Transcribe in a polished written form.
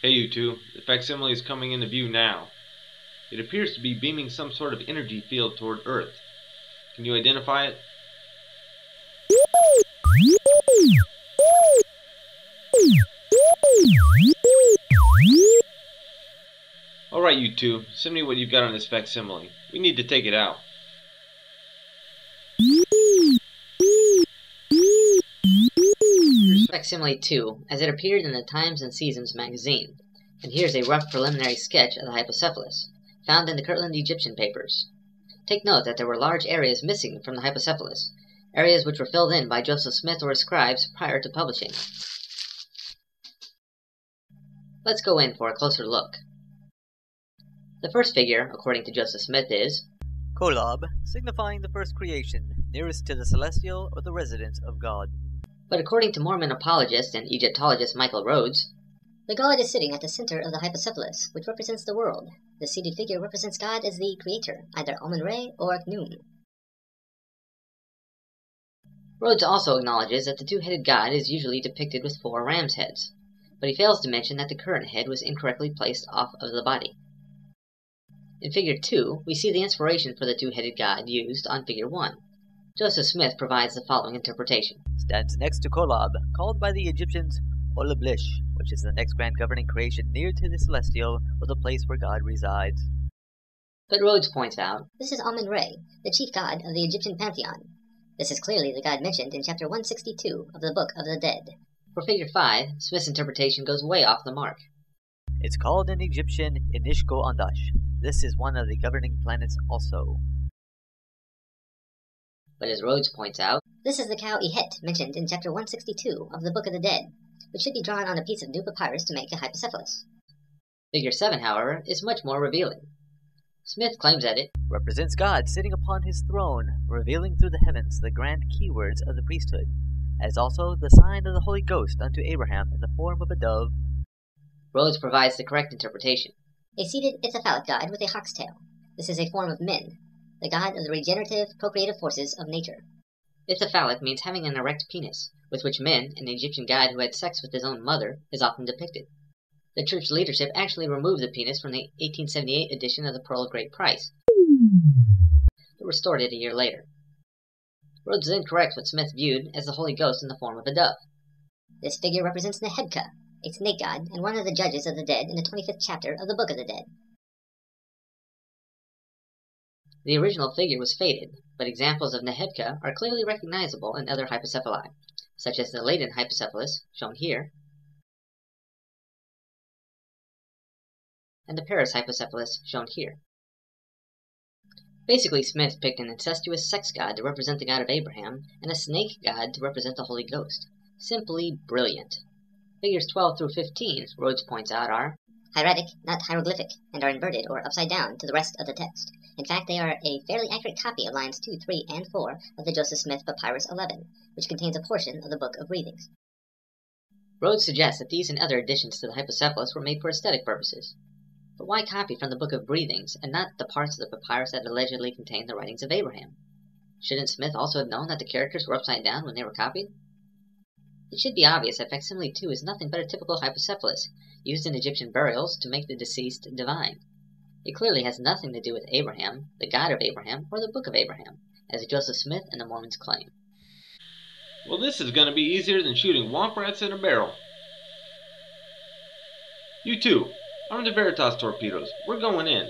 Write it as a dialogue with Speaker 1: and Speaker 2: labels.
Speaker 1: Hey you two, the facsimile is coming into view now. It appears to be beaming some sort of energy field toward Earth. Can you identify it? Alright you two, send me what you've got on this facsimile. We need to take it out.
Speaker 2: Here's Facsimile 2, as it appeared in the Times and Seasons magazine, and here's a rough preliminary sketch of the Hypocephalus, found in the Kirtland Egyptian papers. Take note that there were large areas missing from the Hypocephalus, areas which were filled in by Joseph Smith or his scribes prior to publishing. Let's go in for a closer look. The first figure, according to Joseph Smith, is
Speaker 3: Kolob, signifying the first creation, nearest to the celestial or the residence of God.
Speaker 2: But according to Mormon apologist and Egyptologist Michael Rhodes,
Speaker 4: the god is sitting at the center of the Hypocephalus, which represents the world. The seated figure represents God as the creator, either Amun-Re or Khnum.
Speaker 2: Rhodes also acknowledges that the two-headed god is usually depicted with 4 ram's heads, but he fails to mention that the current head was incorrectly placed off of the body. In Figure 2, we see the inspiration for the two-headed god used on Figure 1. Joseph Smith provides the following interpretation.
Speaker 3: Stands next to Kolob, called by the Egyptians Olablish, which is the next grand governing creation near to the celestial or the place where God resides.
Speaker 2: But Rhodes points out,
Speaker 4: this is Amun-Re, the chief god of the Egyptian pantheon. This is clearly the god mentioned in chapter 162 of the Book of the Dead.
Speaker 2: For Figure 5, Smith's interpretation goes way off the mark.
Speaker 3: It's called in Egyptian Inishko Andash. This is one of the governing planets also.
Speaker 2: But as Rhodes points out,
Speaker 4: this is the cow Ihet mentioned in chapter 162 of the Book of the Dead, which should be drawn on a piece of new papyrus to make a Hypocephalus.
Speaker 2: Figure 7, however, is much more revealing. Smith claims that it
Speaker 3: represents God sitting upon his throne, revealing through the heavens the grand keywords of the priesthood, as also the sign of the Holy Ghost unto Abraham in the form of a dove.
Speaker 2: Rhodes provides the correct interpretation.
Speaker 4: A seated ithyphallic god with a hawk's tail. This is a form of Min, the god of the regenerative, procreative forces of nature.
Speaker 2: Ithyphallic means having an erect penis, with which Min, an Egyptian god who had sex with his own mother, is often depicted. The church leadership actually removed the penis from the 1878 edition of the Pearl of Great Price, but restored it a year later. Rhodes then corrects what Smith viewed as the Holy Ghost in the form of a dove.
Speaker 4: This figure represents Nehedka, a snake god and one of the judges of the dead in the 25th chapter of the Book of the Dead.
Speaker 2: The original figure was faded, but examples of Nehedka are clearly recognizable in other hypocephali, such as the latent Hypocephalus, shown here, and the Paris Hypocephalus, shown here. Basically, Smith picked an incestuous sex god to represent the god of Abraham, and a snake god to represent the Holy Ghost. Simply brilliant. Figures 12 through 15, Rhodes points out, are
Speaker 4: hieratic, not hieroglyphic, and are inverted or upside down to the rest of the text. In fact, they are a fairly accurate copy of lines 2, 3, and 4 of the Joseph Smith Papyrus 11, which contains a portion of the Book of Breathings.
Speaker 2: Rhodes suggests that these and other additions to the Hypocephalus were made for aesthetic purposes. But why copy from the Book of Breathings, and not the parts of the papyrus that allegedly contain the writings of Abraham? Shouldn't Smith also have known that the characters were upside down when they were copied? It should be obvious that Facsimile 2 is nothing but a typical Hypocephalus, used in Egyptian burials to make the deceased divine. It clearly has nothing to do with Abraham, the God of Abraham, or the Book of Abraham, as Joseph Smith and the Mormons claim.
Speaker 1: Well, this is going to be easier than shooting womp rats in a barrel. You two, arm the Veritas torpedoes. We're going in.